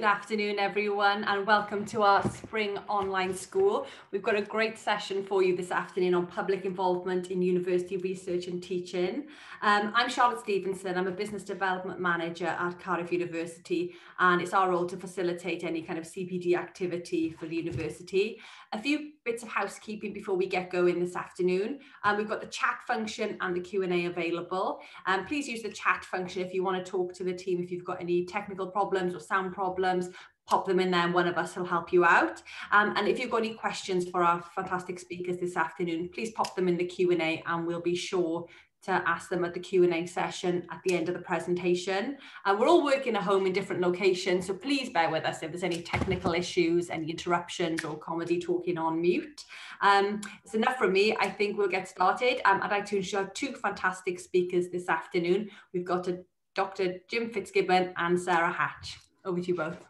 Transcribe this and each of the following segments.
Good afternoon, everyone, and welcome to our spring online school. We've got a great session for you this afternoon on public involvement in university research and teaching. I'm Charlotte Stevenson. I'm a business development manager at Cardiff University, and it's our role to facilitate any kind of CPD activity for the university. A few bits of housekeeping before we get going this afternoon. We've got the chat function and the Q&A available. Please use the chat function if you want to talk to the team, if you've got any technical problems or sound problems, pop them in there and one of us will help you out. And if you've got any questions for our fantastic speakers this afternoon, please pop them in the Q&A and we'll be sure to ask them at the Q&A session at the end of the presentation. We're all working at home in different locations, so please bear with us if there's any technical issues, any interruptions or comedy talking on mute. It's enough from me. I think we'll get started. I'd like to introduce two fantastic speakers this afternoon. We've got Dr. Jim Fitzgibbon and Sarah Hatch. Over to you both.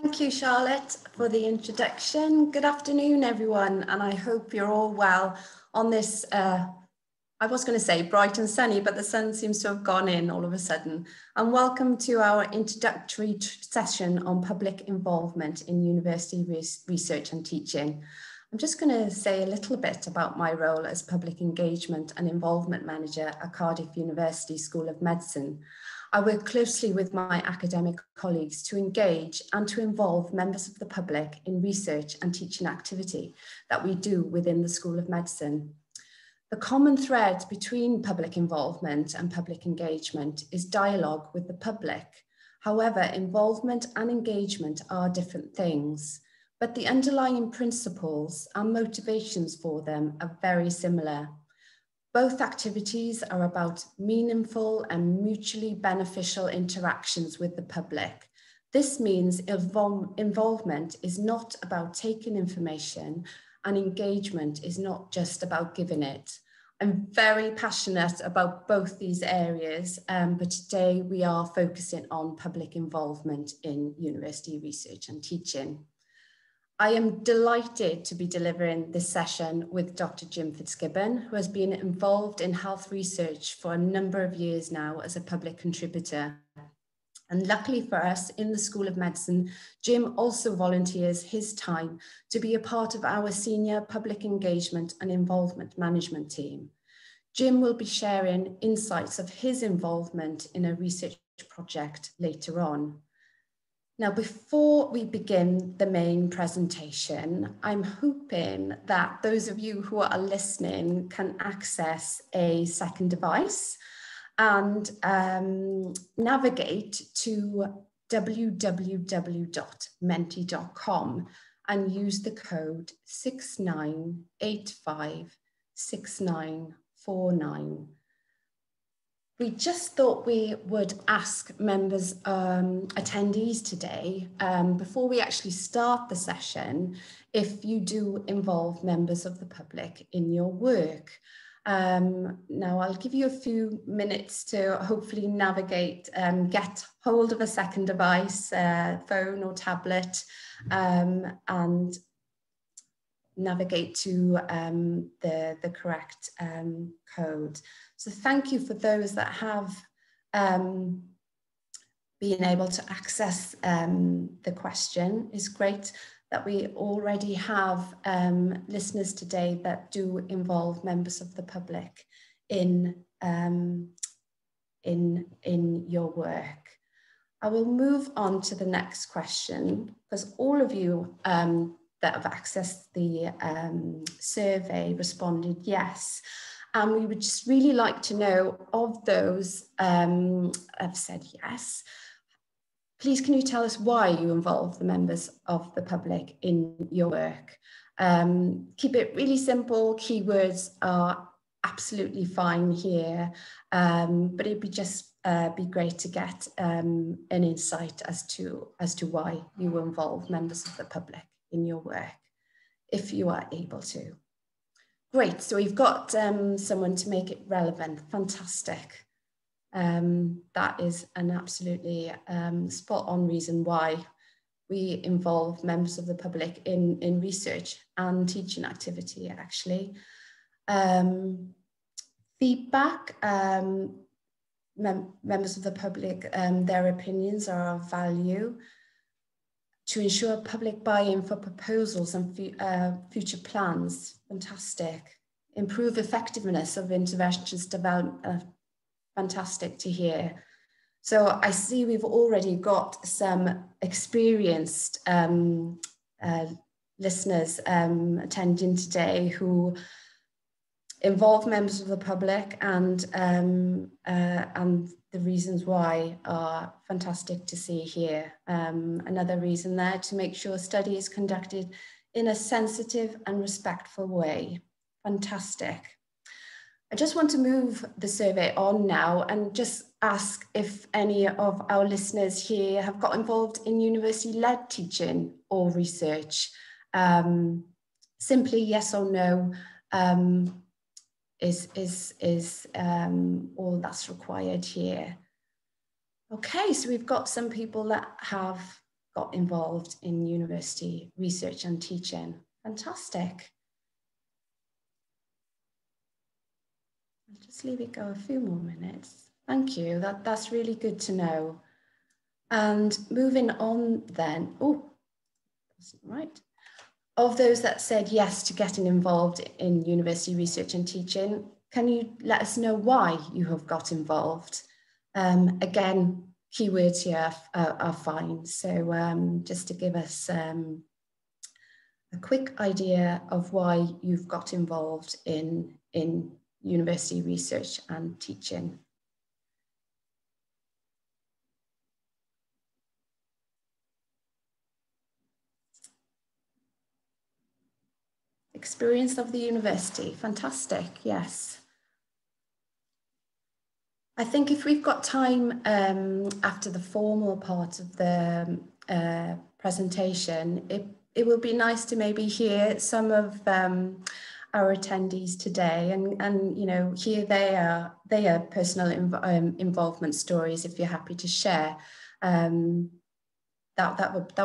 Thank you, Charlotte, for the introduction. Good afternoon, everyone, and I hope you're all well on this I was going to say bright and sunny, but the sun seems to have gone in all of a sudden. And welcome to our introductory session on public involvement in university research and teaching. I'm just going to say a little bit about my role as Public Engagement and Involvement Manager at Cardiff University School of Medicine. I work closely with my academic colleagues to engage and to involve members of the public in research and teaching activity that we do within the School of Medicine. The common thread between public involvement and public engagement is dialogue with the public. However, involvement and engagement are different things, but the underlying principles and motivations for them are very similar. Both activities are about meaningful and mutually beneficial interactions with the public. This means involvement is not about taking information, and engagement is not just about giving it. I'm very passionate about both these areas, but today we are focusing on public involvement in university research and teaching. I am delighted to be delivering this session with Dr. Jim Fitzgibbon, who has been involved in health research for a number of years now as a public contributor. And luckily for us in the School of Medicine, Jim also volunteers his time to be a part of our senior public engagement and involvement management team. Jim will be sharing insights of his involvement in a research project later on. Now, before we begin the main presentation, I'm hoping that those of you who are listening can access a second device and navigate to www.menti.com and use the code 69856949. We just thought we would ask members, attendees today, before we actually start the session, if you do involve members of the public in your work. Now I'll give you a few minutes to hopefully navigate, get hold of a second device, phone or tablet, and navigate to the correct code. So thank you for those that have been able to access the question. It's great that we already have listeners today that do involve members of the public in your work. I will move on to the next question, because all of you that have accessed the survey responded yes. And we would just really like to know, of those have said yes, please can you tell us why you involve the members of the public in your work? Keep it really simple. Keywords are absolutely fine here, but it'd be just be great to get an insight as to why you involve members of the public in your work, if you are able to. Great, so we've got someone to make it relevant. Fantastic. That is an absolutely spot on reason why we involve members of the public in research and teaching activity, actually. Feedback, members of the public, their opinions are of value. To ensure public buy-in for proposals and future plans, fantastic. Improve effectiveness of interventions development, fantastic to hear. So I see we've already got some experienced listeners attending today who involve members of the public, and the reasons why are fantastic to see here. Another reason there, to make sure study is conducted in a sensitive and respectful way. Fantastic. I just want to move the survey on now and just ask if any of our listeners here have got involved in university-led teaching or research. Simply yes or no is all that's required here. Okay, so we've got some people that have got involved in university research and teaching. Fantastic. I'll just leave it go a few more minutes. Thank you, that's really good to know. And moving on then, oh, that's not right. Of those that said yes to getting involved in university research and teaching, can you let us know why you have got involved? Again, keywords here are fine. So just to give us a quick idea of why you've got involved in university research and teaching. Experience of the university, fantastic, yes. I think if we've got time after the formal part of the presentation, it will be nice to maybe hear some of our attendees today, and you know, here they are personal involvement stories. If you're happy to share, that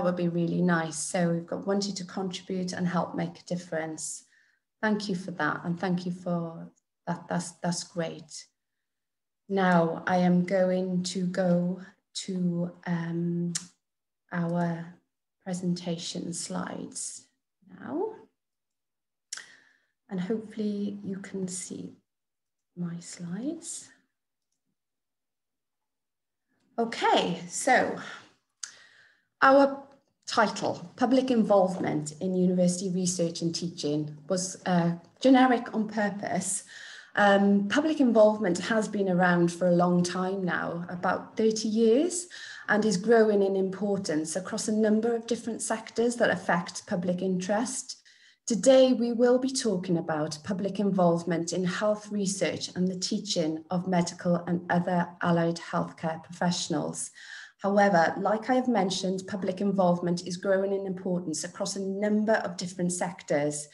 would be really nice. So we've got wanting to contribute and help make a difference. Thank you for that, and thank you for that. That's great. Now I am going to go to our presentation slides now, and hopefully you can see my slides. Okay, so our title, Public Involvement in University Research and Teaching, was generic on purpose. Public involvement has been around for a long time now, about 30 years, and is growing in importance across a number of different sectors that affect public interest. Today, we will be talking about public involvement in health research and the teaching of medical and other allied healthcare professionals. However, like I have mentioned, public involvement is growing in importance across a number of different sectors.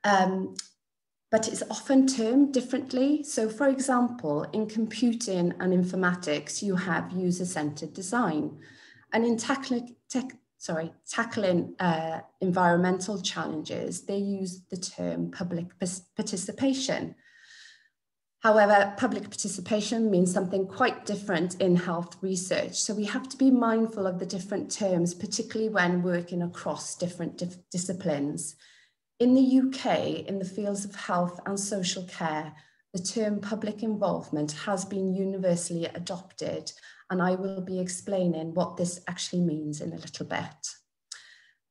But it's often termed differently. So for example, in computing and informatics, you have user-centered design. And in tackling environmental challenges, they use the term public participation. However, public participation means something quite different in health research. So we have to be mindful of the different terms, particularly when working across different disciplines. In the UK, in the fields of health and social care, the term public involvement has been universally adopted, and I will be explaining what this actually means in a little bit.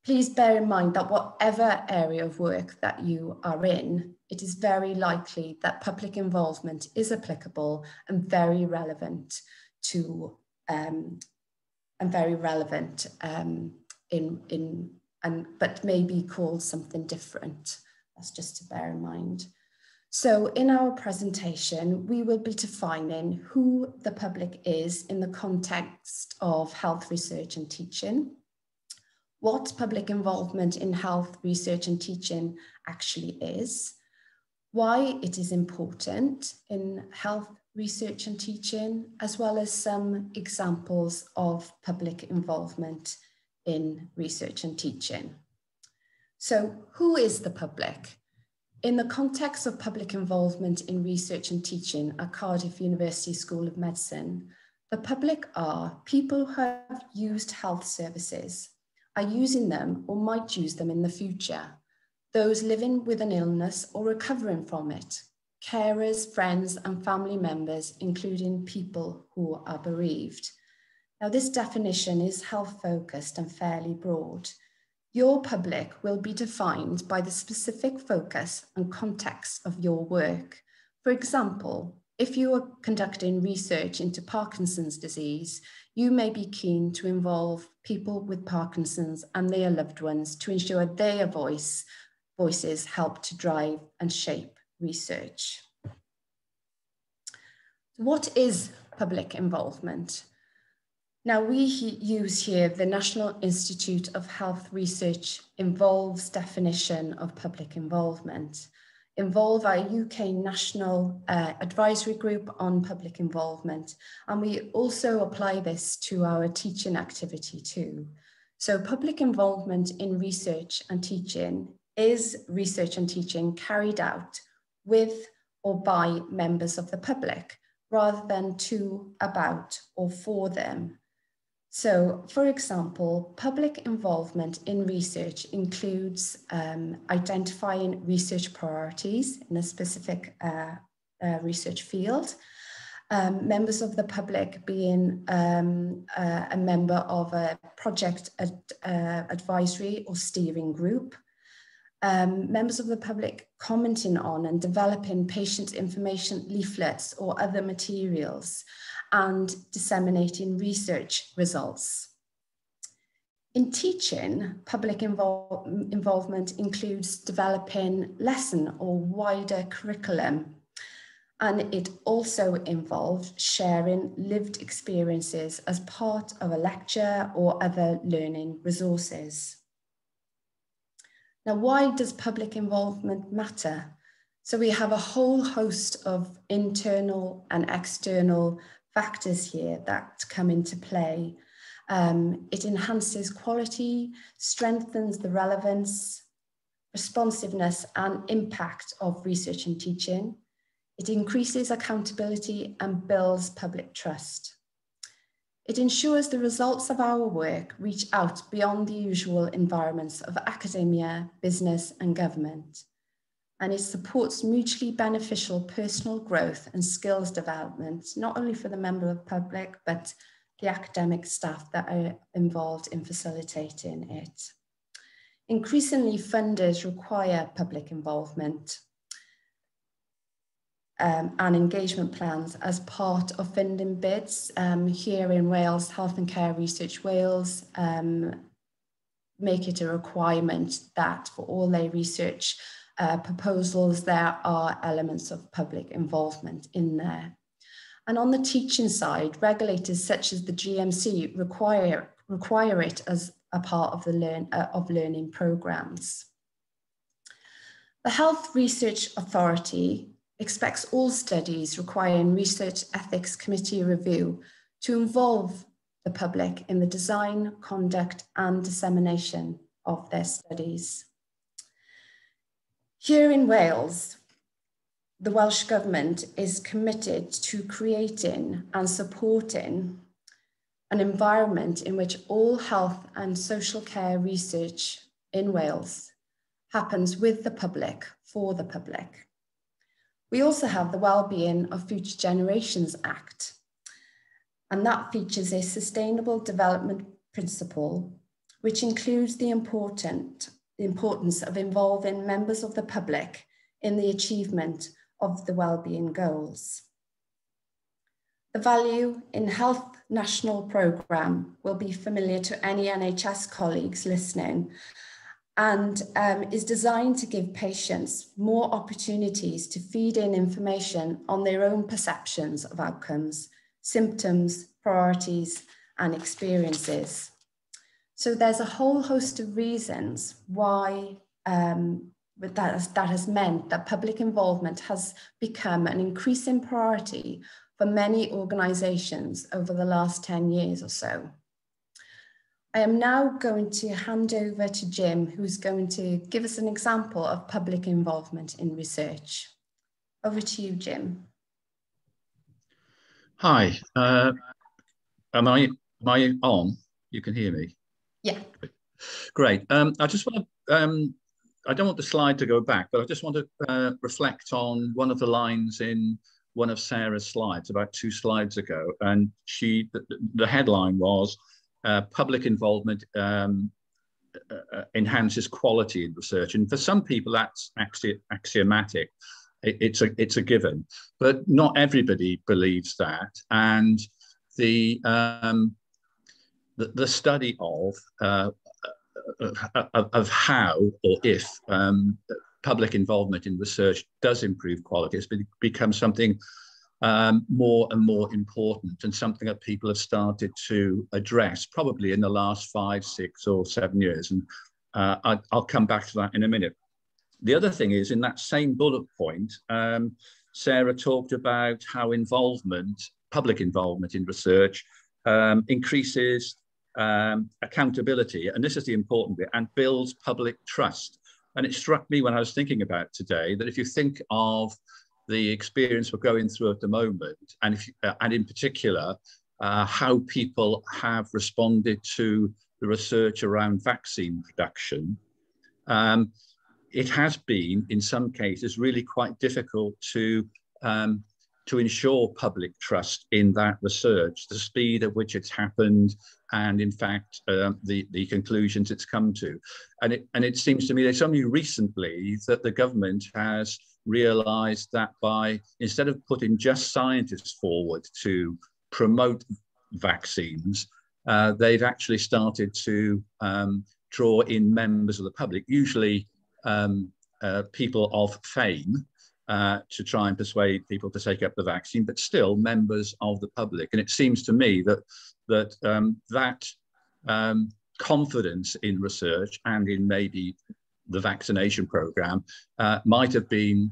Please bear in mind that whatever area of work that you are in, it is very likely that public involvement is applicable and very relevant to, but may be called something different. That's just to bear in mind. So in our presentation, we will be defining who the public is in the context of health research and teaching, what public involvement in health research and teaching actually is, why it is important in health research and teaching, as well as some examples of public involvement in research and teaching. So who is the public? In the context of public involvement in research and teaching at Cardiff University School of Medicine, the public are people who have used health services, are using them or might use them in the future, those living with an illness or recovering from it, carers, friends and family members, including people who are bereaved. Now, this definition is health-focused and fairly broad. Your public will be defined by the specific focus and context of your work. For example, if you are conducting research into Parkinson's disease, you may be keen to involve people with Parkinson's and their loved ones to ensure their voices help to drive and shape research. What is public involvement? Now, we use here the National Institute of Health Research Involve's definition of public involvement. Involve our UK National Advisory Group on Public Involvement, and we also apply this to our teaching activity too. So public involvement in research and teaching is research and teaching carried out with or by members of the public, rather than to, about, or for them. So, for example, public involvement in research includes identifying research priorities in a specific research field, members of the public being a member of a project advisory or steering group, members of the public commenting on and developing patient information leaflets or other materials, and disseminating research results. In teaching, public involvement includes developing lesson or wider curriculum, and it also involves sharing lived experiences as part of a lecture or other learning resources. Now, why does public involvement matter? So we have a whole host of internal and external factors here that come into play. It enhances quality, strengthens the relevance, responsiveness and impact of research and teaching. It increases accountability and builds public trust. It ensures the results of our work reach out beyond the usual environments of academia, business and government. And it supports mutually beneficial personal growth and skills development, not only for the member of the public, but the academic staff that are involved in facilitating it. Increasingly, funders require public involvement and engagement plans as part of funding bids. Here in Wales, Health and Care Research Wales make it a requirement that for all their research proposals, there are elements of public involvement in there. And on the teaching side, regulators such as the GMC require it as a part of the learning programs. The Health Research Authority expects all studies requiring Research Ethics Committee review to involve the public in the design, conduct, and dissemination of their studies. Here in Wales, the Welsh Government is committed to creating and supporting an environment in which all health and social care research in Wales happens with the public, for the public. We also have the Wellbeing of Future Generations Act, and that features a sustainable development principle, which includes the importance of involving members of the public in the achievement of the wellbeing goals. The Value in Health National Programme will be familiar to any NHS colleagues listening, and is designed to give patients more opportunities to feed in information on their own perceptions of outcomes, symptoms, priorities, and experiences. So there's a whole host of reasons why that has meant that public involvement has become an increasing priority for many organisations over the last 10 years or so. I am now going to hand over to Jim, who's going to give us an example of public involvement in research. Over to you, Jim. Hi, am I on? You can hear me? Yeah. Great. I just want to, I don't want the slide to go back, but I just want to reflect on one of the lines in one of Sarah's slides about 2 slides ago. And the headline was, public involvement enhances quality in research. And for some people, that's axiomatic. It's a given, but not everybody believes that. And the study of how or if public involvement in research does improve quality has become something more and more important, and something that people have started to address probably in the last 5, 6 or 7 years. And I'll come back to that in a minute. The other thing is, in that same bullet point, Sarah talked about how public involvement in research increases accountability, and this is the important bit, and builds public trust. And it struck me when I was thinking about today that if you think of the experience we're going through at the moment, and in particular, how people have responded to the research around vaccine production, it has been, in some cases, really quite difficult to ensure public trust in that research, the speed at which it's happened, and in fact, the conclusions it's come to. And it seems to me there's only recently that the government has realized that instead of putting just scientists forward to promote vaccines, they've actually started to draw in members of the public, usually people of fame, to try and persuade people to take up the vaccine, but still members of the public. And it seems to me that confidence in research and in maybe the vaccination program might have been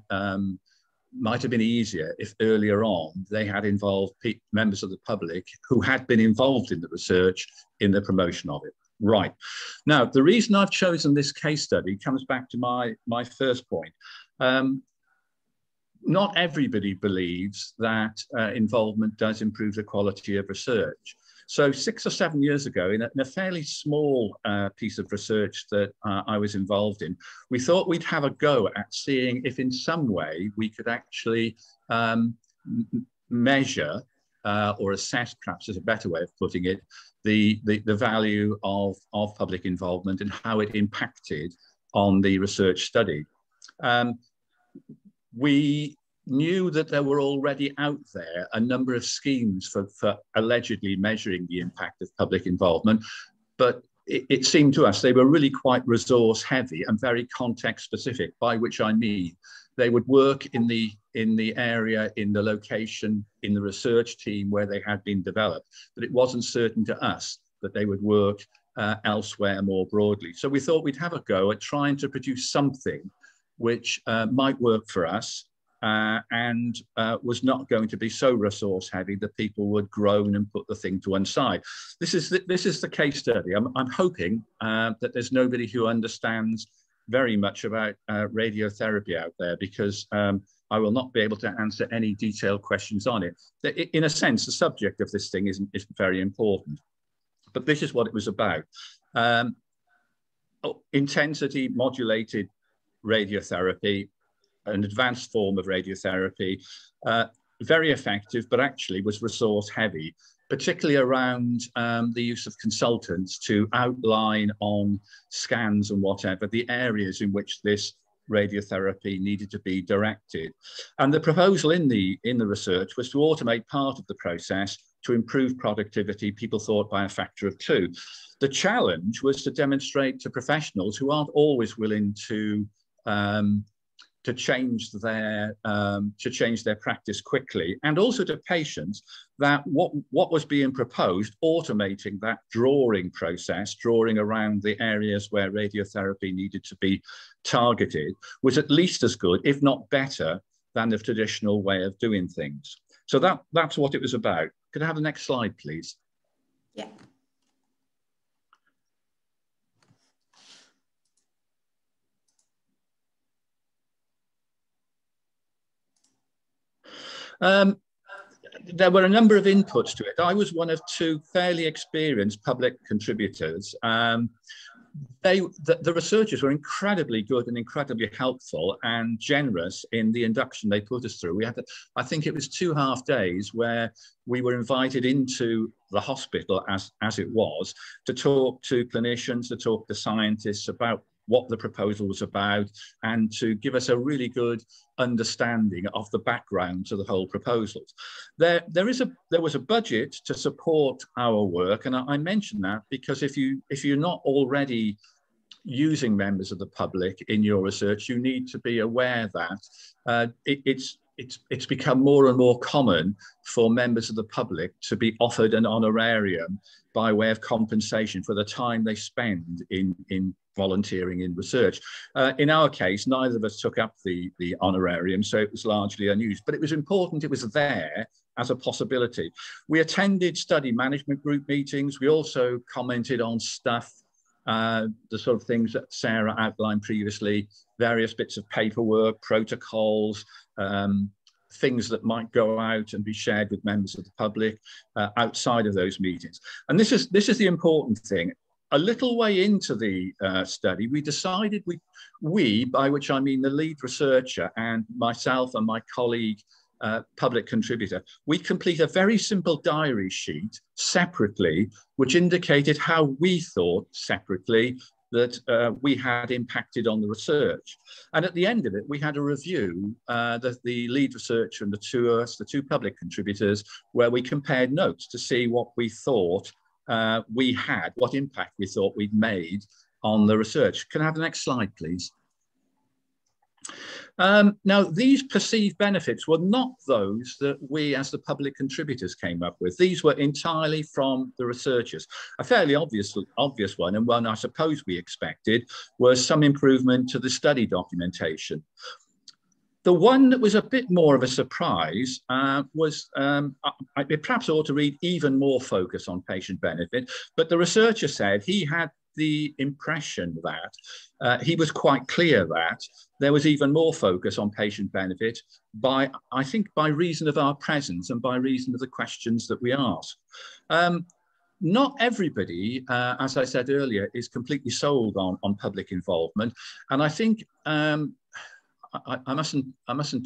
easier if earlier on they had involved members of the public who had been involved in the research in the promotion of it. Right. Now, the reason I've chosen this case study comes back to my first point. Not everybody believes that involvement does improve the quality of research. So 6 or 7 years ago, in a fairly small piece of research that I was involved in, we thought we'd have a go at seeing if in some way we could actually measure or assess, perhaps is a better way of putting it, the value of public involvement and how it impacted on the research study. We knew that there were already out there a number of schemes for allegedly measuring the impact of public involvement, but it seemed to us they were really quite resource heavy and very context specific, by which I mean they would work in the area, in the location, in the research team where they had been developed, but it wasn't certain to us that they would work elsewhere more broadly. So we thought we'd have a go at trying to produce something which might work for us and was not going to be so resource heavy that people would groan and put the thing to one side. This is the case study. I'm hoping that there's nobody who understands very much about radiotherapy out there, because I will not be able to answer any detailed questions on it. In a sense, the subject of this thing isn't very important, but this is what it was about. Intensity modulated radiotherapy, an advanced form of radiotherapy, very effective, but actually was resource heavy, particularly around the use of consultants to outline on scans and whatever the areas in which this radiotherapy needed to be directed. And the proposal in the research was to automate part of the process to improve productivity, people thought by a factor of 2. The challenge was to demonstrate to professionals who aren't always willing to change their practice quickly, and also to patients, that what was being proposed, automating that drawing process, drawing around the areas where radiotherapy needed to be targeted, was at least as good, if not better, than the traditional way of doing things. So that's what it was about. Could I have the next slide, please? Yeah. There were a number of inputs to it. I was one of 2 fairly experienced public contributors. The researchers were incredibly good and incredibly helpful and generous in the induction they put us through. We had, I think it was 2 half days where we were invited into the hospital as it was, to talk to clinicians, to talk to scientists about what the proposal was about, and to give us a really good understanding of the background to the whole proposals. There was a budget to support our work, and I mention that because if you're not already using members of the public in your research, you need to be aware that it's become more and more common for members of the public to be offered an honorarium by way of compensation for the time they spend in volunteering in research. In our case, neither of us took up the honorarium, so it was largely unused, but it was important it was there as a possibility. We attended study management group meetings. We also commented on stuff, the sort of things that Sarah outlined previously, various bits of paperwork, protocols, things that might go out and be shared with members of the public outside of those meetings. And this is the important thing. A little way into the study, we decided we, by which I mean the lead researcher and myself and my colleague, public contributor, we complete a very simple diary sheet separately, which indicated how we thought separately that we had impacted on the research. And at the end of it, we had a review, the lead researcher and the 2 public contributors, where we compared notes to see what we thought what impact we thought we'd made on the research. Can I have the next slide, please? Now, these perceived benefits were not those that we as the public contributors came up with. These were entirely from the researchers. A fairly obvious one, and one I suppose we expected, was some improvement to the study documentation. The one that was a bit more of a surprise was, I perhaps ought to read even more focus on patient benefit, but the researcher said he had the impression that he was quite clear that there was even more focus on patient benefit I think by reason of our presence and by reason of the questions that we asked. Not everybody, as I said earlier, is completely sold on public involvement. And I think I mustn't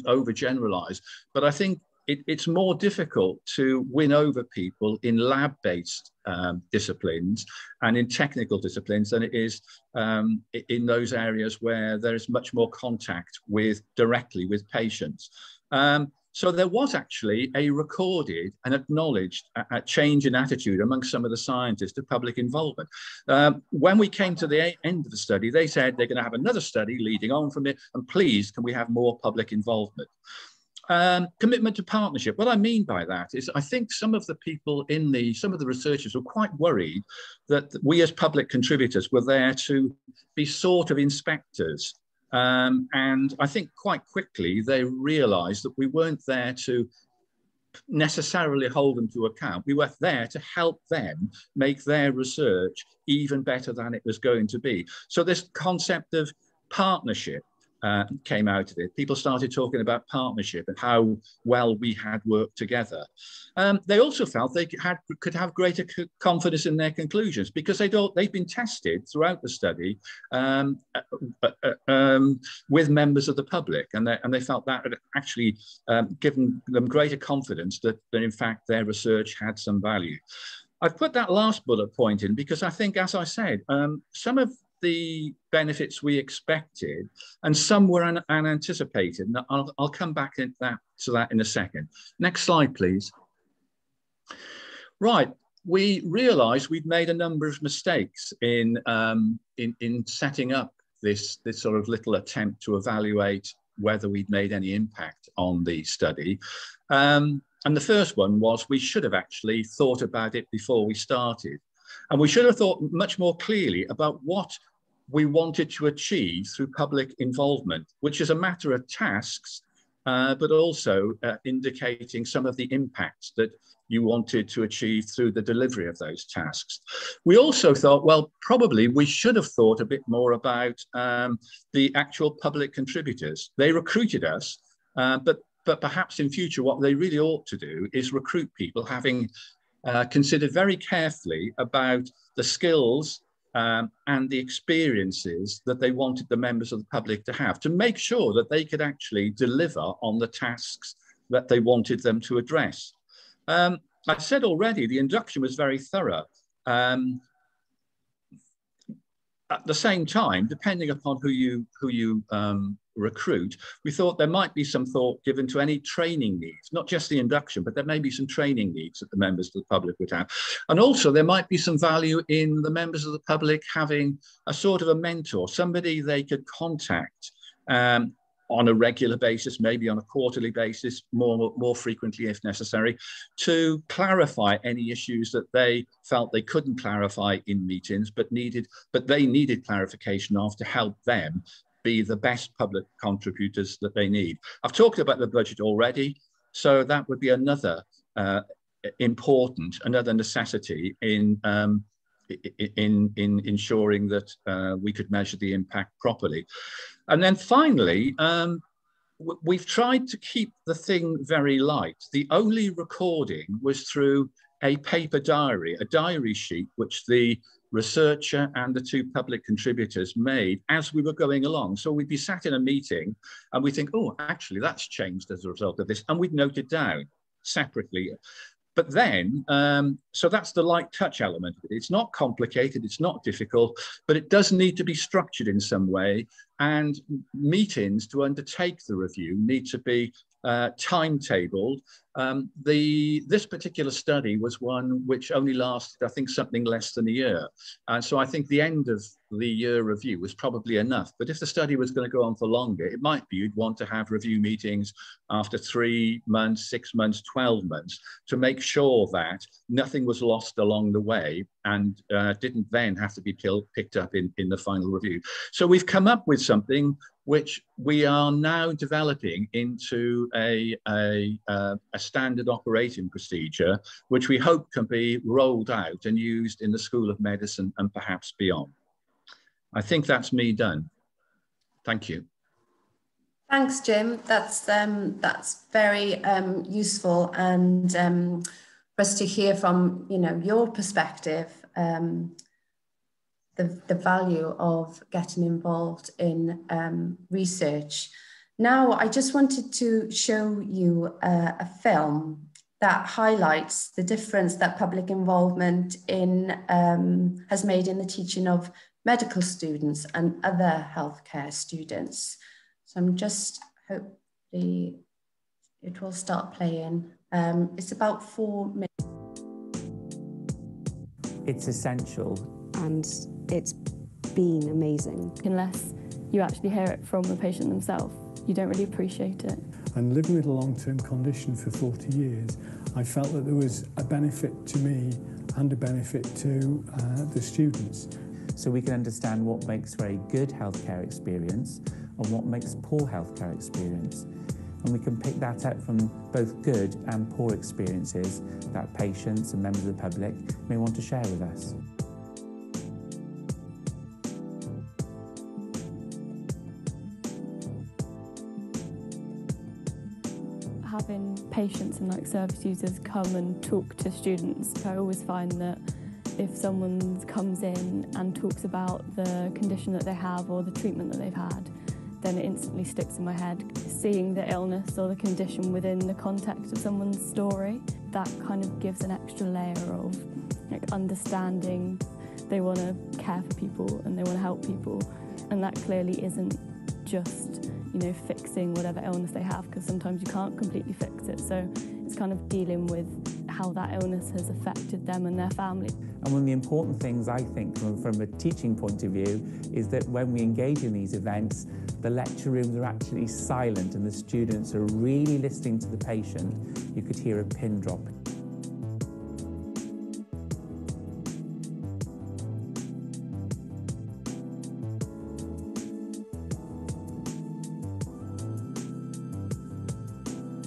overgeneralize, but I think it's more difficult to win over people in lab-based disciplines and in technical disciplines than it is in those areas where there is much more contact directly with patients. So there was actually a recorded and acknowledged a change in attitude among some of the scientists to public involvement. When we came to the end of the study, they said they're going to have another study leading on from it, and please, can we have more public involvement? Commitment to partnership. What I mean by that is I think some of the people some of the researchers were quite worried that we as public contributors were there to be sort of inspectors. And I think quite quickly they realized that we weren't there to necessarily hold them to account. We were there to help them make their research even better than it was going to be. So this concept of partnership came out of it. People started talking about partnership and how well we had worked together. They also felt they could have greater confidence in their conclusions because they'd been tested throughout the study with members of the public, and they felt that had actually given them greater confidence that in fact their research had some value. I've put that last bullet point in because I think, as I said, some of the benefits we expected and some were unanticipated. And I'll come back to that in a second. Next slide, please. Right, we realized we'd made a number of mistakes in setting up this sort of little attempt to evaluate whether we'd made any impact on the study. And the first one was we should have actually thought about it before we started. And we should have thought much more clearly about what we wanted to achieve through public involvement, which is a matter of tasks, but also indicating some of the impacts that you wanted to achieve through the delivery of those tasks. We also thought, well, probably we should have thought a bit more about the actual public contributors. They recruited us, but perhaps in future, what they really ought to do is recruit people having considered very carefully about the skills and the experiences that they wanted the members of the public to have to make sure that they could actually deliver on the tasks that they wanted them to address. I said already, the induction was very thorough. At the same time, depending upon who you recruit, we thought there might be some thought given to any training needs, not just the induction, but there may be some training needs that the members of the public would have. And also there might be some value in the members of the public having a sort of a mentor, somebody they could contact on a regular basis, maybe on a quarterly basis, more frequently if necessary, to clarify any issues that they felt they couldn't clarify in meetings, but they needed clarification of to help them be the best public contributors that they need. I've talked about the budget already, so that would be another another necessity in ensuring that we could measure the impact properly. And then finally, we've tried to keep the thing very light. The only recording was through a paper diary, a diary sheet, which the researcher and the two public contributors made as we were going along. So we'd be sat in a meeting and we think, oh, actually that's changed as a result of this. And we'd note it down separately. But then, so that's the light touch element of it. It's not complicated, it's not difficult, but it does need to be structured in some way. And meetings to undertake the review need to be timetabled This particular study was one which only lasted, I think, something less than a year. And so I think the end of the year review was probably enough. But if the study was going to go on for longer, it might be you'd want to have review meetings after 3 months, 6 months, 12 months to make sure that nothing was lost along the way and didn't then have to be picked up in the final review. So we've come up with something which we are now developing into a standard operating procedure, which we hope can be rolled out and used in the School of Medicine and perhaps beyond. I think that's me done. Thank you. Thanks, Jim. That's very useful, and for us to hear from your perspective, the value of getting involved in research. Now, I just wanted to show you a film that highlights the difference that public involvement has made in the teaching of medical students and other healthcare students. So I'm just hopefully it will start playing. It's about 4 minutes. It's essential. And it's been amazing. Unless you actually hear it from the patient themselves, you don't really appreciate it. And living with a long-term condition for 40 years, I felt that there was a benefit to me and a benefit to the students. So we can understand what makes a very good healthcare experience and what makes poor healthcare experience. And we can pick that out from both good and poor experiences that patients and members of the public may want to share with us. Having patients and service users come and talk to students, I always find that if someone comes in and talks about the condition that they have or the treatment that they've had, then it instantly sticks in my head. Seeing the illness or the condition within the context of someone's story, that kind of gives an extra layer of understanding. They want to care for people and they want to help people, and that clearly isn't just fixing whatever illness they have, because sometimes you can't completely fix it. So it's kind of dealing with how that illness has affected them and their family. And one of the important things, I think, from a teaching point of view, is that when we engage in these events, the lecture rooms are actually silent and the students are really listening to the patient. You could hear a pin drop.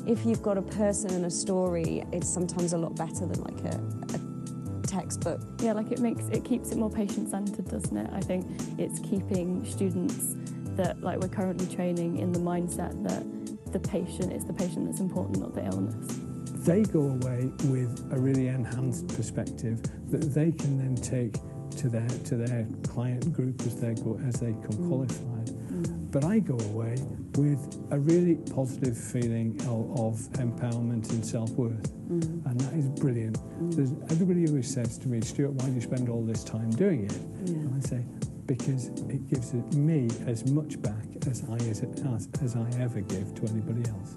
If you've got a person and a story, it's sometimes a lot better than a textbook. Yeah, it keeps it more patient-centered, doesn't it? I think it's keeping students that we're currently training in the mindset that the patient is the patient that's important, not the illness. They go away with a really enhanced perspective that they can then take to their client group as they become qualified. But I go away with a really positive feeling of empowerment and self-worth. And that is brilliant. There's everybody who says to me, Stuart, why do you spend all this time doing it? And I say, because it gives me as much back as I ever give to anybody else.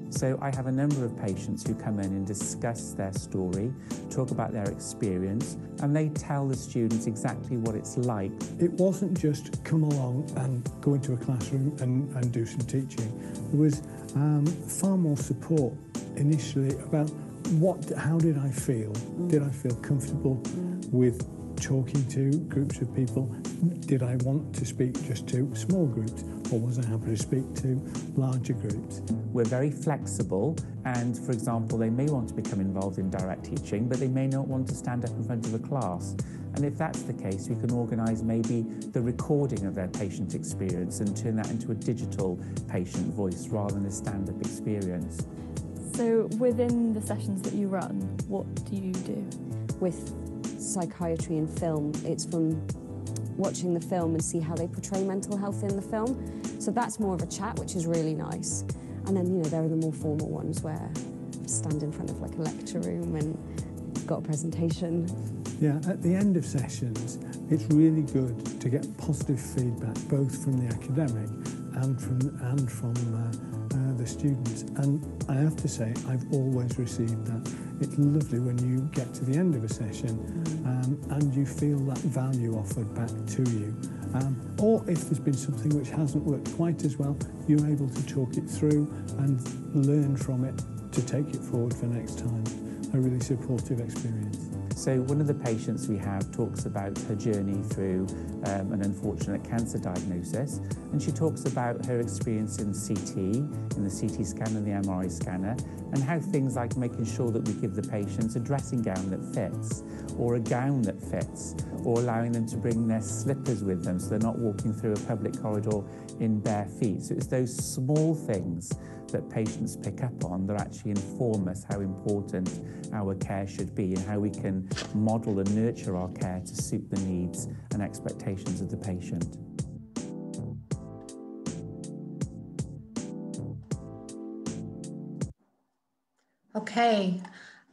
So I have a number of patients who come in and discuss their story, talk about their experience, and they tell the students exactly what it's like. It wasn't just come along and go into a classroom and do some teaching. There was far more support initially about how did I feel? Did I feel comfortable with talking to groups of people? Did I want to speak just to small groups, or was I happy to speak to larger groups? We're very flexible, and for example, they may want to become involved in direct teaching, but they may not want to stand up in front of a class. And if that's the case, we can organise maybe the recording of their patient experience and turn that into a digital patient voice rather than a stand-up experience. So within the sessions that you run, what do you do? With psychiatry and film, it's from watching the film and see how they portray mental health in the film. So that's more of a chat, which is really nice. And then, there are the more formal ones where I stand in front of a lecture room and got a presentation. Yeah, at the end of sessions, it's really good to get positive feedback, both from the academic and from the students. And I have to say, I've always received that. It's lovely when you get to the end of a session and you feel that value offered back to you. Or if there's been something which hasn't worked quite as well, you're able to talk it through and learn from it to take it forward for next time. A really supportive experience. So one of the patients we have talks about her journey through an unfortunate cancer diagnosis, and she talks about her experience in the CT scan and the MRI scanner, and how things like making sure that we give the patients a dressing gown that fits, or a gown that fits, or allowing them to bring their slippers with them so they're not walking through a public corridor in bare feet. So it's those small things that patients pick up on that actually inform us how important our care should be and how we can model and nurture our care to suit the needs and expectations of the patient. Okay,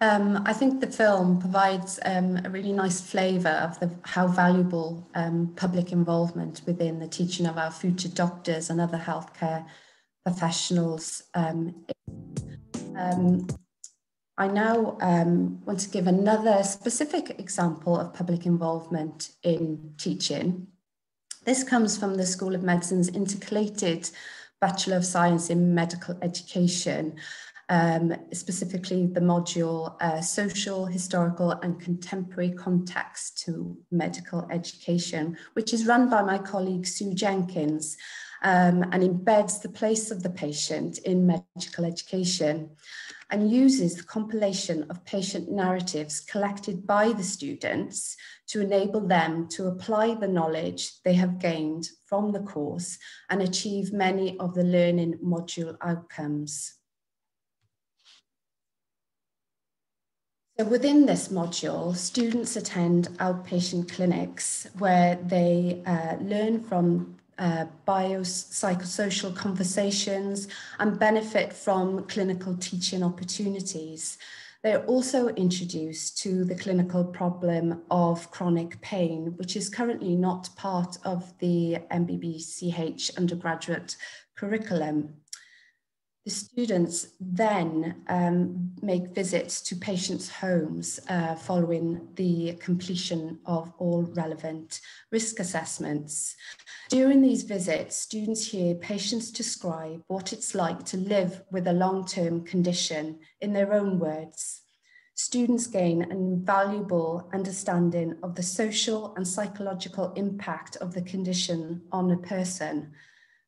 I think the film provides a really nice flavour of how valuable public involvement within the teaching of our future doctors and other healthcare professionals. I now want to give another specific example of public involvement in teaching. This comes from the School of Medicine's intercalated Bachelor of Science in Medical Education, specifically the module Social, Historical and Contemporary Context to Medical Education, which is run by my colleague Sue Jenkins, and embeds the place of the patient in medical education and uses the compilation of patient narratives collected by the students to enable them to apply the knowledge they have gained from the course and achieve many of the learning module outcomes. So within this module, students attend outpatient clinics where they learn from biopsychosocial conversations and benefit from clinical teaching opportunities. They're also introduced to the clinical problem of chronic pain, which is currently not part of the MBBCH undergraduate curriculum. The students then make visits to patients' homes following the completion of all relevant risk assessments. During these visits, students hear patients describe what it's like to live with a long-term condition in their own words. Students gain an invaluable understanding of the social and psychological impact of the condition on a person.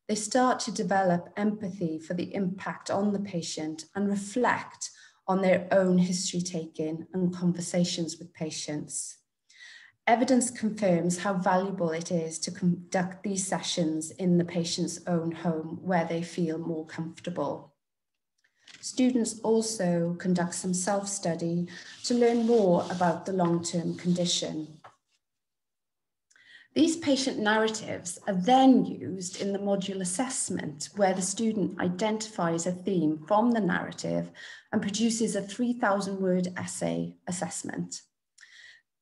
They start to develop empathy for the impact on the patient and reflect on their own history taking and conversations with patients. Evidence confirms how valuable it is to conduct these sessions in the patient's own home where they feel more comfortable. Students also conduct some self-study to learn more about the long-term condition. These patient narratives are then used in the module assessment, where the student identifies a theme from the narrative and produces a 3,000-word essay assessment.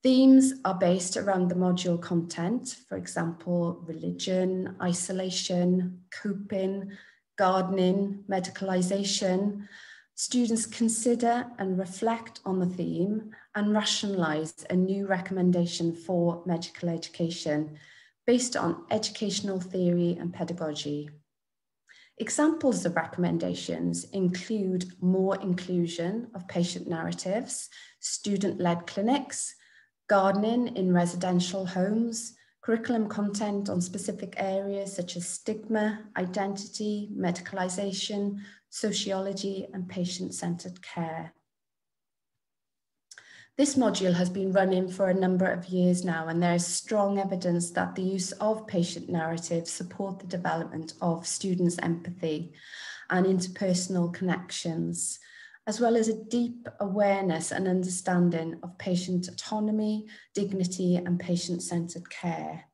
Themes are based around the module content, for example, religion, isolation, coping, gardening, medicalization. Students consider and reflect on the theme and rationalize a new recommendation for medical education based on educational theory and pedagogy. Examples of recommendations include more inclusion of patient narratives, student-led clinics, gardening in residential homes, curriculum content on specific areas such as stigma, identity, medicalization, sociology, and patient-centered care. This module has been running for a number of years now, and there is strong evidence that the use of patient narratives support the development of students' empathy and interpersonal connections, as well as a deep awareness and understanding of patient autonomy, dignity, and patient-centered care.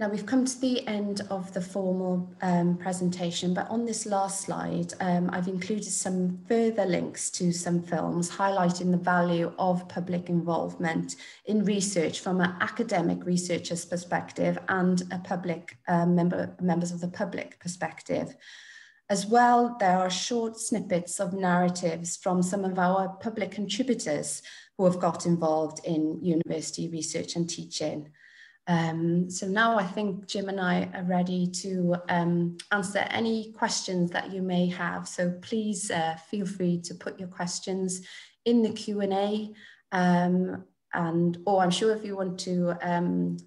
Now we've come to the end of the formal presentation, but on this last slide, I've included some further links to some films highlighting the value of public involvement in research from an academic researcher's perspective and a public members of the public perspective. As well, there are short snippets of narratives from some of our public contributors who have got involved in university research and teaching. So now I think Jim and I are ready to answer any questions that you may have. So please feel free to put your questions in the Q&A. Or I'm sure if you want to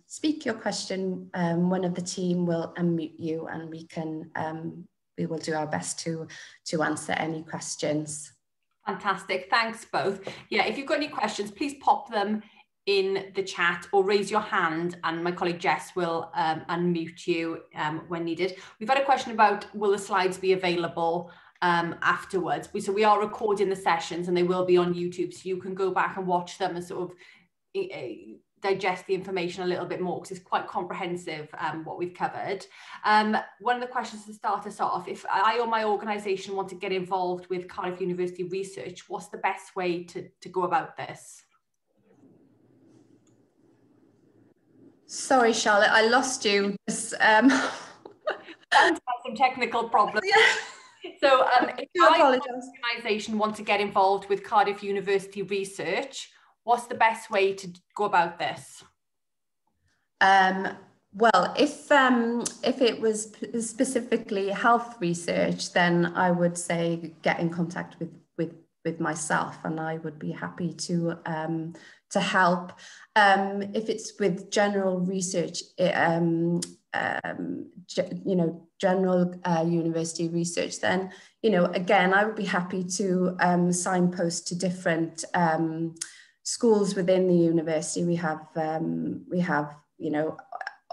speak your question, one of the team will unmute you and we will do our best to answer any questions. Fantastic, thanks both. Yeah, if you've got any questions, please pop them in the chat or raise your hand and my colleague Jess will unmute you when needed. We've had a question about, will the slides be available afterwards? So we are recording the sessions and they will be on YouTube, so you can go back and watch them and sort of digest the information a little bit more, because it's quite comprehensive what we've covered. One of the questions to start us off, if I or my organisation want to get involved with Cardiff University research, what's the best way to go about this? Sorry, Charlotte, I lost you. Some technical problems. Yeah. So if I or my organisation want to get involved with Cardiff University research, what's the best way to go about this? Well, if it was specifically health research, then I would say get in contact with myself, and I would be happy to help. If it's with general research, general university research, then again, I would be happy to signpost to different schools within the university. We have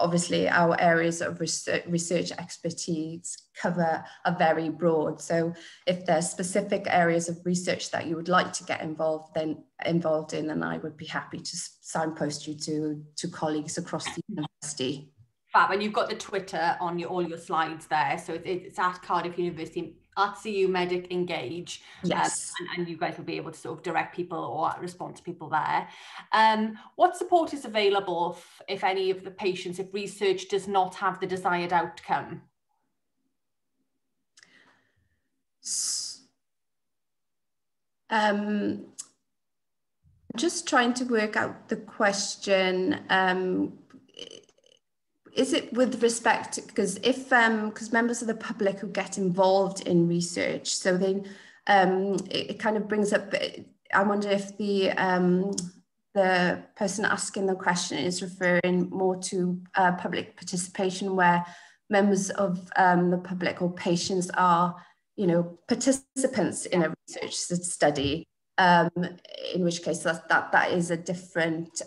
obviously our areas of research expertise are very broad. So if there's specific areas of research that you would like to get involved in, then I would be happy to signpost you to colleagues across the university. Fab, and you've got the Twitter on all your slides there. So it's at Cardiff University, at CU Medic Engage. Yes. And you guys will be able to sort of direct people or respond to people there. What support is available if any of the patients, if research does not have the desired outcome? Just trying to work out the question. Is it with respect to, because members of the public who get involved in research, so then it kind of brings up, I wonder if the person asking the question is referring more to public participation, where members of the public or patients are, participants in a research study. In which case that is a different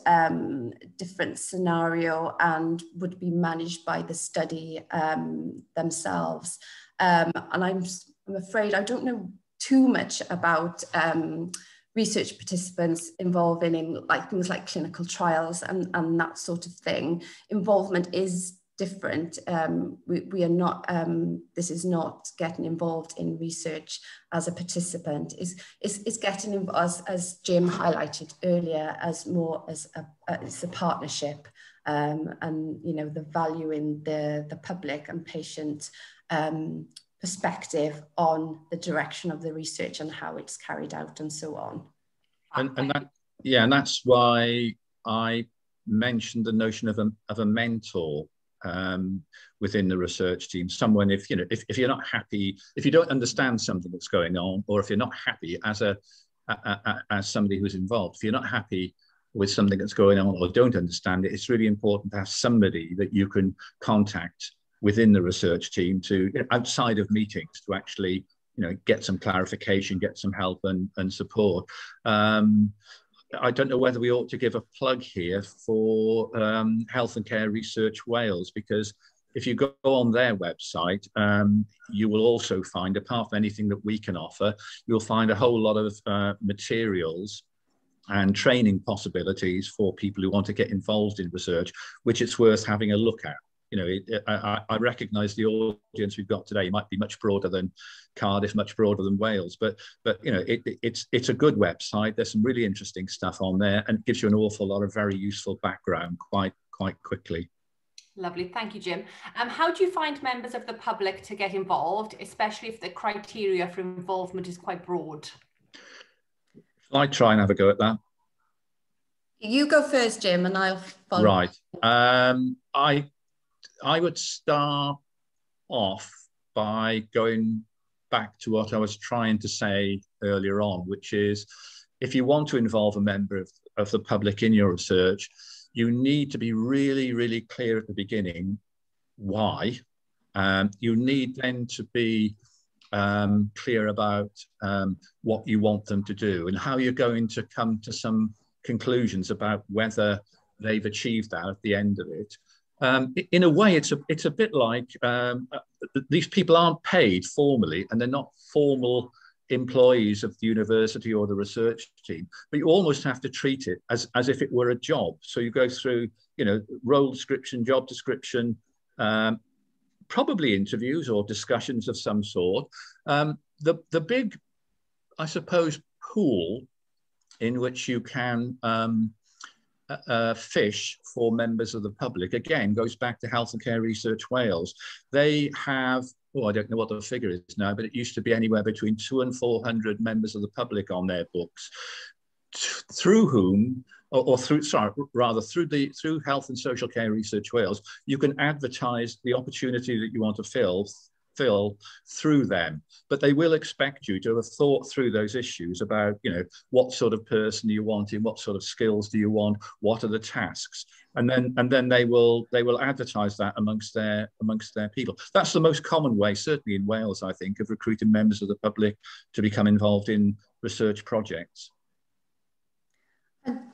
scenario and would be managed by the study themselves. And I'm afraid I don't know too much about research participants involving in things like clinical trials and that sort of thing. Involvement is different. We are not, this is not getting involved in research as a participant, is getting involved, as Jim highlighted earlier, as it's a partnership, and the value in the public and patient perspective on the direction of the research and how it's carried out and so on. And that's why I mentioned the notion of a mentor within the research team. Someone, if you're not happy, if you don't understand something that's going on, or if you're not happy as somebody who's involved, if you're not happy with something that's going on or don't understand it, it's really important to have somebody that you can contact within the research team to, outside of meetings, to actually get some clarification, get some help and support. I don't know whether we ought to give a plug here for Health and Care Research Wales, because if you go on their website, you will also find, apart from anything that we can offer, you'll find a whole lot of materials and training possibilities for people who want to get involved in research, which it's worth having a look at. I recognise the audience we've got today might be much broader than Cardiff, much broader than Wales, but it's a good website. There's some really interesting stuff on there, and it gives you an awful lot of very useful background quite quickly. Lovely, thank you, Jim. How do you find members of the public to get involved, especially if the criteria for involvement is quite broad? Shall I try and have a go at that? You go first, Jim, and I'll follow. Right. I would start off by going back to what I was trying to say earlier on, which is if you want to involve a member of the public in your research, you need to be really, really clear at the beginning why. You need then to be clear about what you want them to do and how you're going to come to some conclusions about whether they've achieved that at the end of it. In a way, it's a bit like these people aren't paid formally and they're not formal employees of the university or the research team, but you almost have to treat it as if it were a job. So you go through, role description, job description, probably interviews or discussions of some sort. The big, I suppose, pool in which you can fish for members of the public, again, goes back to Health and Care Research Wales. They have, I don't know what the figure is now, but it used to be anywhere between 200 and 400 members of the public on their books, through whom, through Health and Social Care Research Wales, you can advertise the opportunity that you want to fill through them, but they will expect you to have thought through those issues about, what sort of person do you want in, what sort of skills do you want, what are the tasks, and then they will advertise that amongst their people. That's the most common way, certainly in Wales, I think, of recruiting members of the public to become involved in research projects.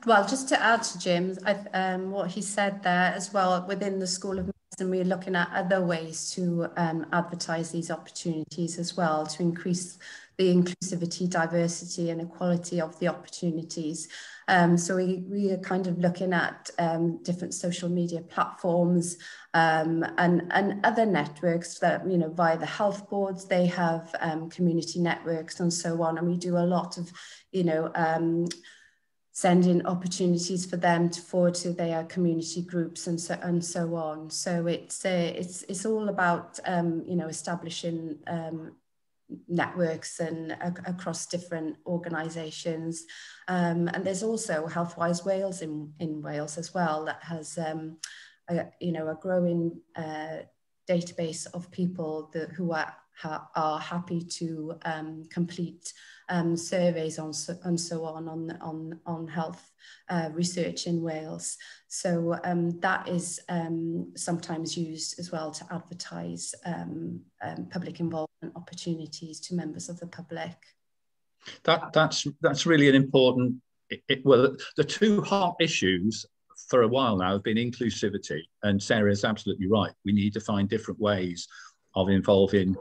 Well, just to add to Jim's, what he said there as well, within the School of Medicine, we're looking at other ways to advertise these opportunities as well, to increase the inclusivity, diversity and equality of the opportunities. So we are kind of looking at different social media platforms and other networks that, via the health boards, they have community networks and so on. And we do a lot of, sending opportunities for them to forward to their community groups and so on. So it's all about establishing networks and across different organisations. And there's also Healthwise Wales in Wales as well that has a growing database of people who are happy to complete surveys and so on health research in Wales. So that is sometimes used as well to advertise public involvement opportunities to members of the public. That's really an important. Well, the two hot issues for a while now have been inclusivity, and Sarah is absolutely right. We need to find different ways of involving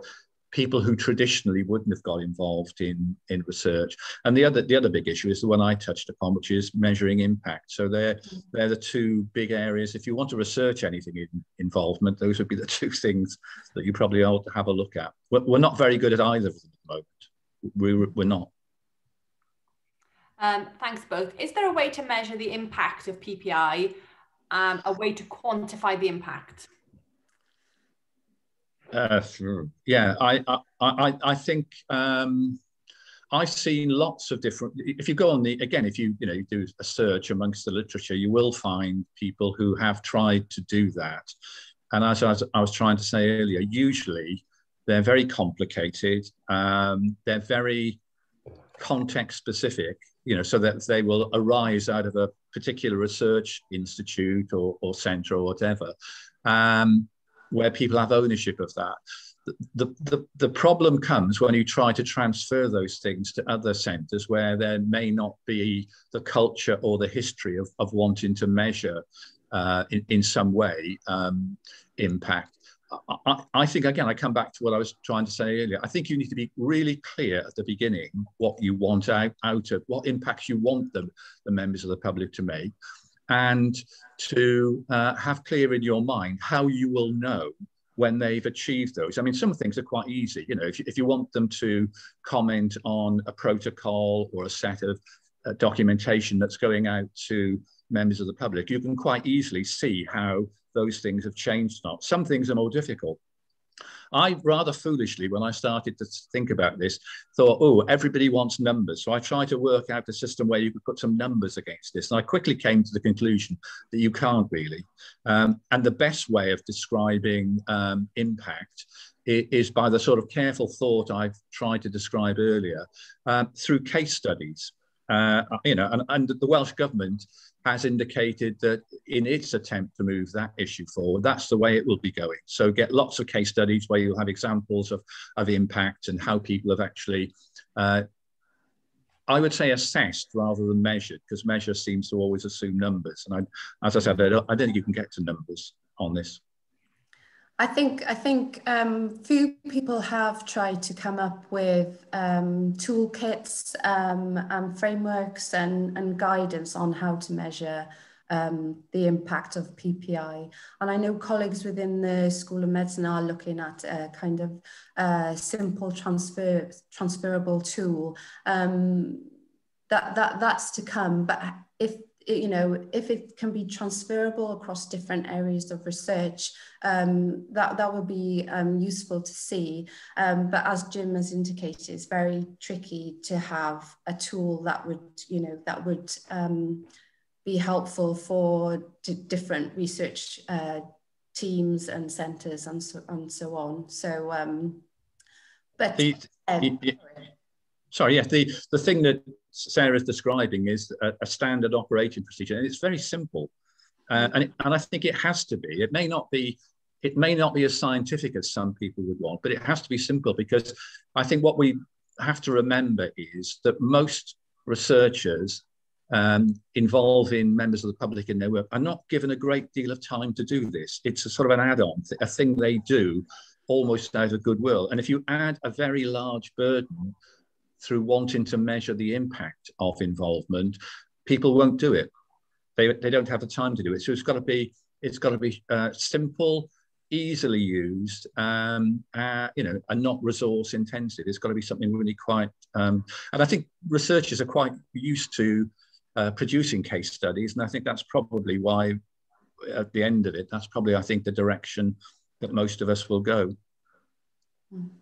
people who traditionally wouldn't have got involved in research. And the other big issue is the one I touched upon, which is measuring impact. So they're the two big areas. If you want to research anything in involvement, those would be the two things that you probably ought to have a look at. We're not very good at either of them at the moment. We're not. Thanks both. Is there a way to measure the impact of PPI, a way to quantify the impact? Yeah, I think I've seen lots of different. If you go on if you do a search amongst the literature, you will find people who have tried to do that. And as I was trying to say earlier, usually they're very complicated. They're very context specific, so that they will arise out of a particular research institute or centre or whatever. Where people have ownership of that. The problem comes when you try to transfer those things to other centres where there may not be the culture or the history of wanting to measure in some way impact. I think, again, I come back to what I was trying to say earlier. I think you need to be really clear at the beginning what you want out of, what impacts you want the members of the public to make, and to have clear in your mind how you will know when they've achieved those. I mean, some things are quite easy. If you want them to comment on a protocol or a set of documentation that's going out to members of the public, you can quite easily see how those things have changed or not. Some things are more difficult. I rather foolishly, when I started to think about this, thought, oh, everybody wants numbers. So I tried to work out a system where you could put some numbers against this. And I quickly came to the conclusion that you can't really. And the best way of describing impact is by the sort of careful thought I've tried to describe earlier, through case studies. You know, and the Welsh Government has indicated that in its attempt to move that issue forward, that's the way it will be going. So get lots of case studies where you'll have examples of impact and how people have actually, I would say, assessed rather than measured, because measure seems to always assume numbers. And as I said, I don't think you can get to numbers on this. I think few people have tried to come up with toolkits and frameworks and guidance on how to measure the impact of PPI. And I know colleagues within the School of Medicine are looking at a kind of simple transferable tool. That's to come. But if it can be transferable across different areas of research, that would be useful to see. But as Jim has indicated, it's very tricky to have a tool that would be helpful for different research teams and centres and so on. So, sorry, yes, the thing that Sarah's describing is a standard operating procedure, and it's very simple, and I think it has to be. It may not be as scientific as some people would want, but it has to be simple, because I think what we have to remember is that most researchers involving members of the public in their work are not given a great deal of time to do this. It's a sort of an add-on, a thing they do almost out of goodwill. And if you add a very large burden through wanting to measure the impact of involvement, people won't do it. They don't have the time to do it. So it's got to be simple, easily used, and not resource intensive. It's got to be something really quite. And I think researchers are quite used to producing case studies, and I think that's probably why, at the end of it, that's probably, I think, the direction that most of us will go.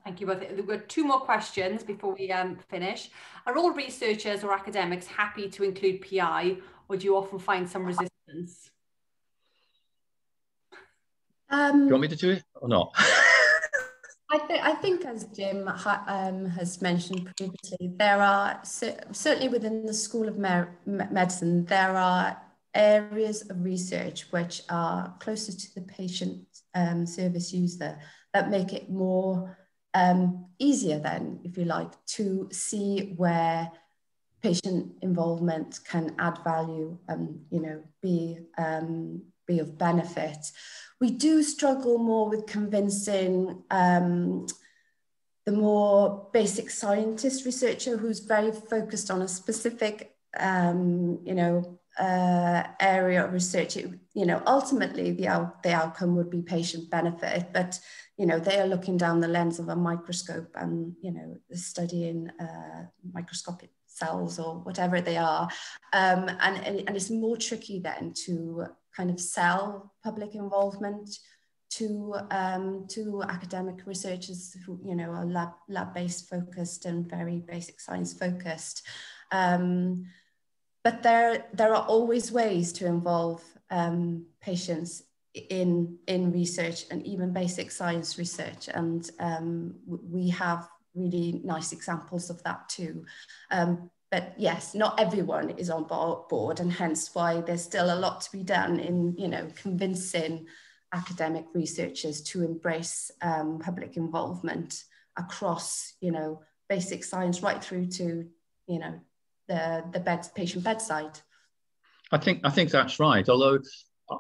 Thank you both. We've got two more questions before we finish. Are all researchers or academics happy to include PI, or do you often find some resistance? Do you want me to do it or not? I think as Jim has mentioned previously, there are certainly within the School of Medicine, there are areas of research which are closer to the patient service user that make it more easier then, if you like, to see where patient involvement can add value and be of benefit. We do struggle more with convincing the more basic scientist researcher who's very focused on a specific area of research. Ultimately the outcome would be patient benefit, but they are looking down the lens of a microscope and studying microscopic cells or whatever they are, and it's more tricky then to kind of sell public involvement to academic researchers who are lab-based focused and very basic science focused. But there are always ways to involve patients in research and even basic science research, and we have really nice examples of that too. But yes, not everyone is on board, and hence why there's still a lot to be done in convincing academic researchers to embrace public involvement across basic science right through to the patient bedside. I think that's right. Although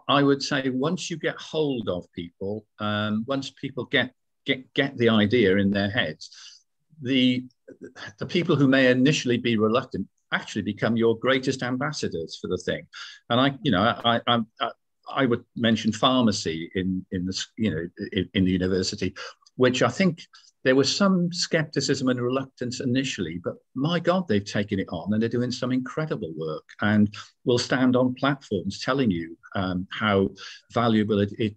I would say once you get hold of people, once people get the idea in their heads, the people who may initially be reluctant actually become your greatest ambassadors for the thing. And I would mention pharmacy in the university, which I think there was some skepticism and reluctance initially, but my God, they've taken it on and they're doing some incredible work and will stand on platforms telling you how valuable it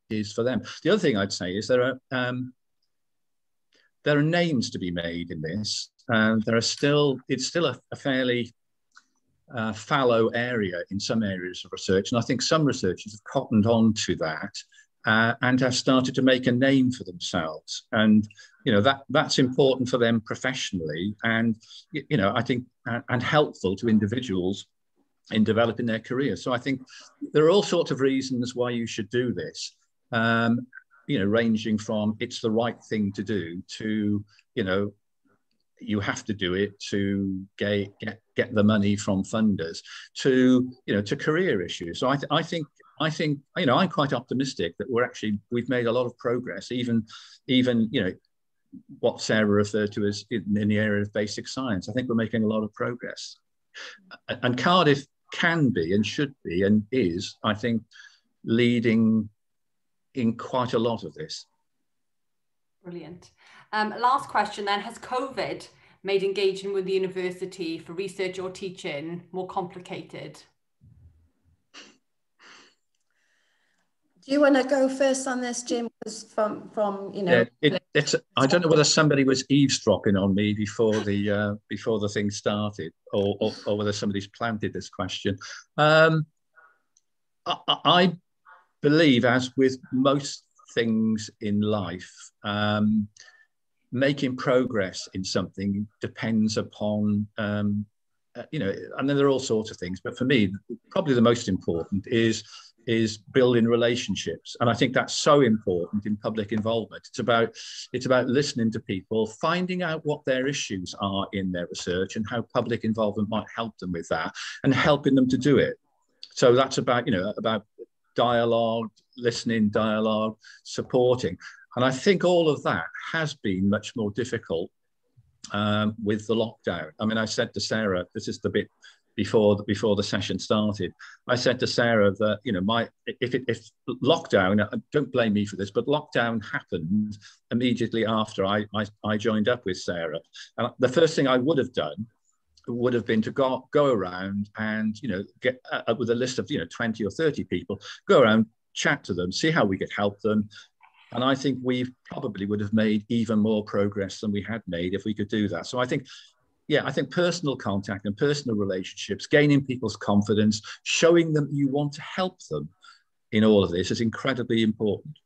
is for them. The other thing I'd say is there are names to be made in this. It's still a fairly fallow area in some areas of research, and I think some researchers have cottoned on to that. And have started to make a name for themselves, and that's important for them professionally, and I think and helpful to individuals in developing their career. So I think there are all sorts of reasons why you should do this, ranging from it's the right thing to do to you have to do it to get the money from funders to career issues. So I think I'm quite optimistic that we've made a lot of progress, even what Sarah referred to as in the area of basic science. I think we're making a lot of progress, and Cardiff can be and should be and is, I think, leading in quite a lot of this. Brilliant. Last question then: has COVID made engaging with the university for research or teaching more complicated? Do you want to go first on this, Jim? Because I don't know whether somebody was eavesdropping on me before the thing started, or whether somebody's planted this question. I believe, as with most things in life, making progress in something depends upon and then there are all sorts of things, but for me, probably the most important is building relationships. And I think that's so important in public involvement. It's about listening to people, finding out what their issues are in their research and how public involvement might help them with that, and helping them to do it. So that's about dialogue, listening, dialogue, supporting. And I think all of that has been much more difficult with the lockdown. I mean, I said to Sarah, this is the bit before the session started, I said to Sarah that if lockdown, don't blame me for this, but lockdown happened immediately after I joined up with Sarah, and the first thing I would have done would have been to go around and get up with a list of 20 or 30 people, go around, chat to them, see how we could help them. And I think we probably would have made even more progress than we had made if we could do that. So I think personal contact and personal relationships, gaining people's confidence, showing them you want to help them in all of this is incredibly important.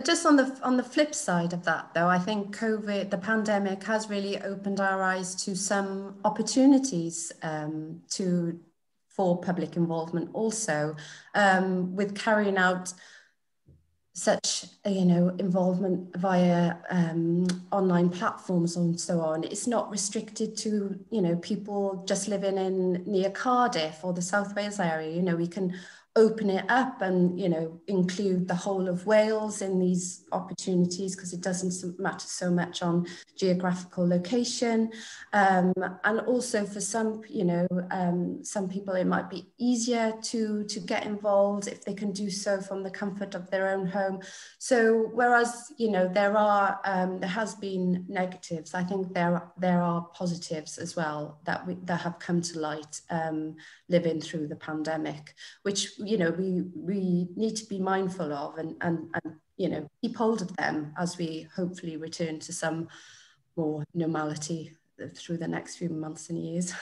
Just on the flip side of that, though, I think the pandemic has really opened our eyes to some opportunities for public involvement also, with carrying out such involvement via online platforms and so on. It's not restricted to people just living near Cardiff or the South Wales area. We can open it up and include the whole of Wales in these opportunities, because it doesn't matter so much on geographical location, and also for some people it might be easier to get involved if they can do so from the comfort of their own home. So whereas there has been negatives, I think there are positives as well that have come to light living through the pandemic, which we need to be mindful of and keep hold of them as we hopefully return to some more normality through the next few months and years.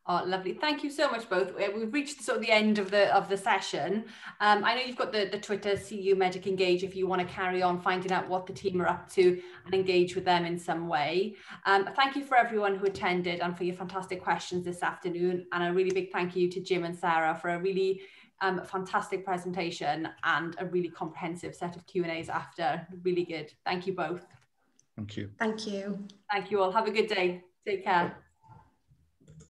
Oh, lovely. Thank you so much both. We've reached sort of the end of the session. I know you've got the Twitter CU Medic Engage if you want to carry on finding out what the team are up to and engage with them in some way. Thank you for everyone who attended and for your fantastic questions this afternoon. And a really big thank you to Jim and Sarah for a really fantastic presentation and a really comprehensive set of Q&As after. Really good. Thank you both. Thank you. Thank you. Thank you all. Have a good day. Take care.